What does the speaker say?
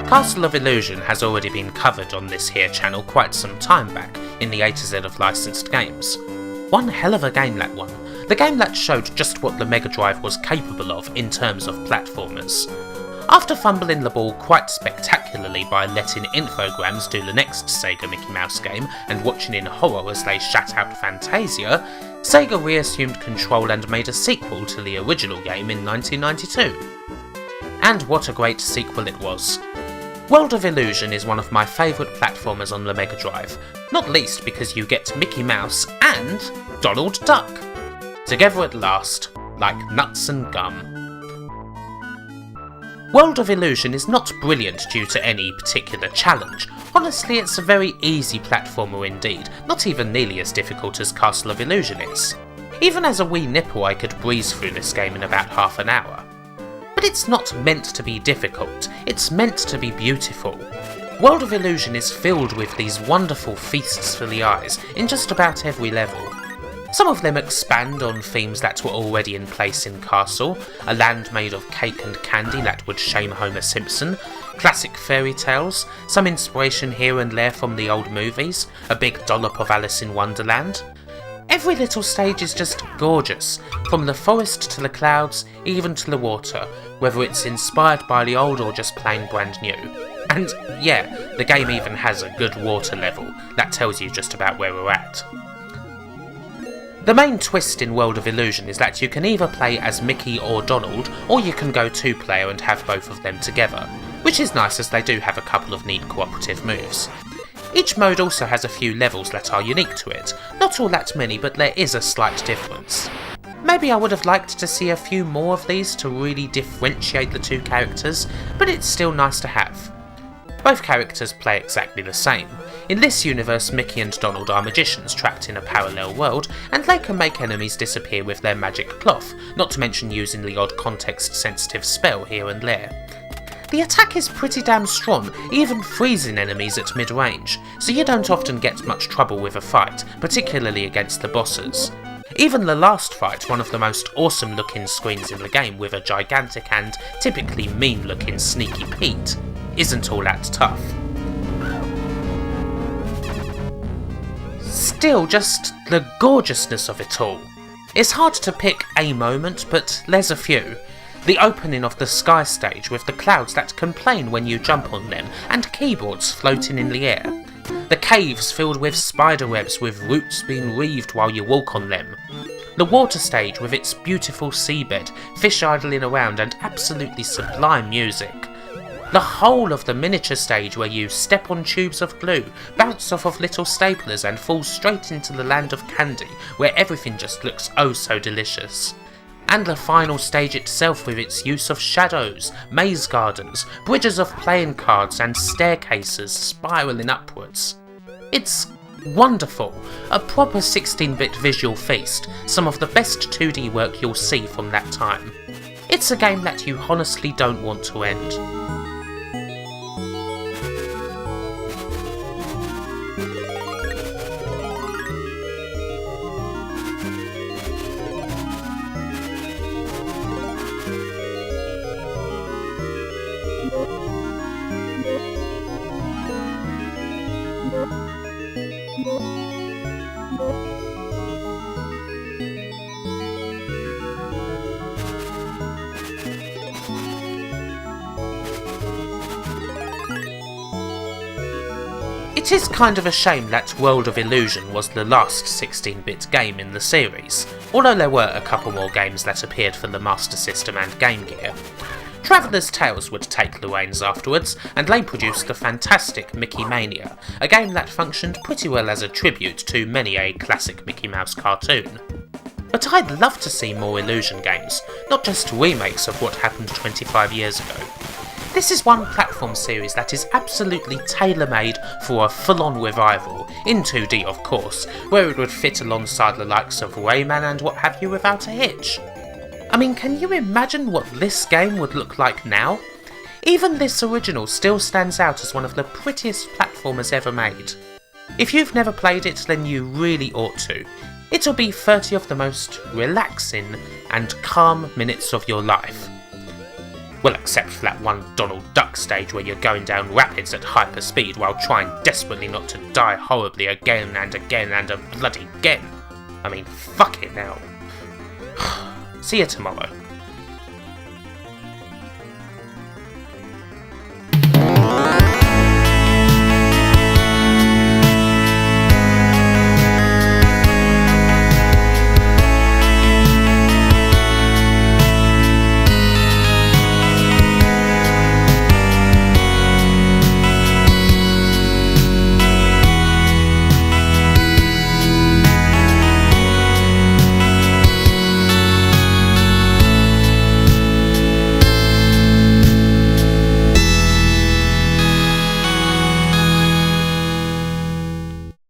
Castle of Illusion has already been covered on this here channel quite some time back in the A to Z of licensed games. One hell of a game that one. The game that showed just what the Mega Drive was capable of in terms of platformers. After fumbling the ball quite spectacularly by letting Infograms do the next Sega Mickey Mouse game and watching in horror as they shat out Fantasia, Sega reassumed control and made a sequel to the original game in 1992. And what a great sequel it was. World of Illusion is one of my favourite platformers on the Mega Drive, not least because you get Mickey Mouse and Donald Duck, together at last, like nuts and gum. World of Illusion is not brilliant due to any particular challenge. Honestly, it's a very easy platformer indeed, not even nearly as difficult as Castle of Illusion is. Even as a wee nipple I could breeze through this game in about half an hour. But it's not meant to be difficult, it's meant to be beautiful. World of Illusion is filled with these wonderful feasts for the eyes in just about every level. Some of them expand on themes that were already in place in Castle, a land made of cake and candy that would shame Homer Simpson, classic fairy tales, some inspiration here and there from the old movies, a big dollop of Alice in Wonderland. Every little stage is just gorgeous, from the forest to the clouds, even to the water, whether it's inspired by the old or just plain brand new. And yeah, the game even has a good water level, that tells you just about where we're at. The main twist in World of Illusion is that you can either play as Mickey or Donald, or you can go two-player and have both of them together, which is nice as they do have a couple of neat cooperative moves. Each mode also has a few levels that are unique to it, not all that many, but there is a slight difference. Maybe I would have liked to see a few more of these to really differentiate the two characters, but it's still nice to have. Both characters play exactly the same. In this universe, Mickey and Donald are magicians trapped in a parallel world, and they can make enemies disappear with their magic cloth, not to mention using the odd context-sensitive spell here and there. The attack is pretty damn strong, even freezing enemies at mid-range, so you don't often get much trouble with a fight, particularly against the bosses. Even the last fight, one of the most awesome looking screens in the game with a gigantic and typically mean looking Sneaky Pete, isn't all that tough. Still, just the gorgeousness of it all. It's hard to pick a moment, but there's a few. The opening of the sky stage with the clouds that complain when you jump on them, and keyboards floating in the air. The caves filled with spider webs with roots being weaved while you walk on them. The water stage with its beautiful seabed, fish idling around and absolutely sublime music. The whole of the miniature stage where you step on tubes of glue, bounce off of little staplers and fall straight into the land of candy where everything just looks oh so delicious. And the final stage itself with its use of shadows, maze gardens, bridges of playing cards and staircases spiralling upwards. It's wonderful, a proper 16-bit visual feast, some of the best 2D work you'll see from that time. It's a game that you honestly don't want to end. It is kind of a shame that World of Illusion was the last 16-bit game in the series, although there were a couple more games that appeared for the Master System and Game Gear. Traveller's Tales would take the reins afterwards, and they produced the fantastic Mickey Mania, a game that functioned pretty well as a tribute to many a classic Mickey Mouse cartoon. But I'd love to see more Illusion games, not just remakes of what happened 25 years ago. This is one platform series that is absolutely tailor-made for a full-on revival, in 2D of course, where it would fit alongside the likes of Rayman and what have you without a hitch. I mean, can you imagine what this game would look like now? Even this original still stands out as one of the prettiest platformers ever made. If you've never played it, then you really ought to. It'll be 30 of the most relaxing and calm minutes of your life. Well, except for that one Donald Duck stage where you're going down rapids at hyper speed while trying desperately not to die horribly again and again and a bloody again. I mean, fuck it now. See you tomorrow.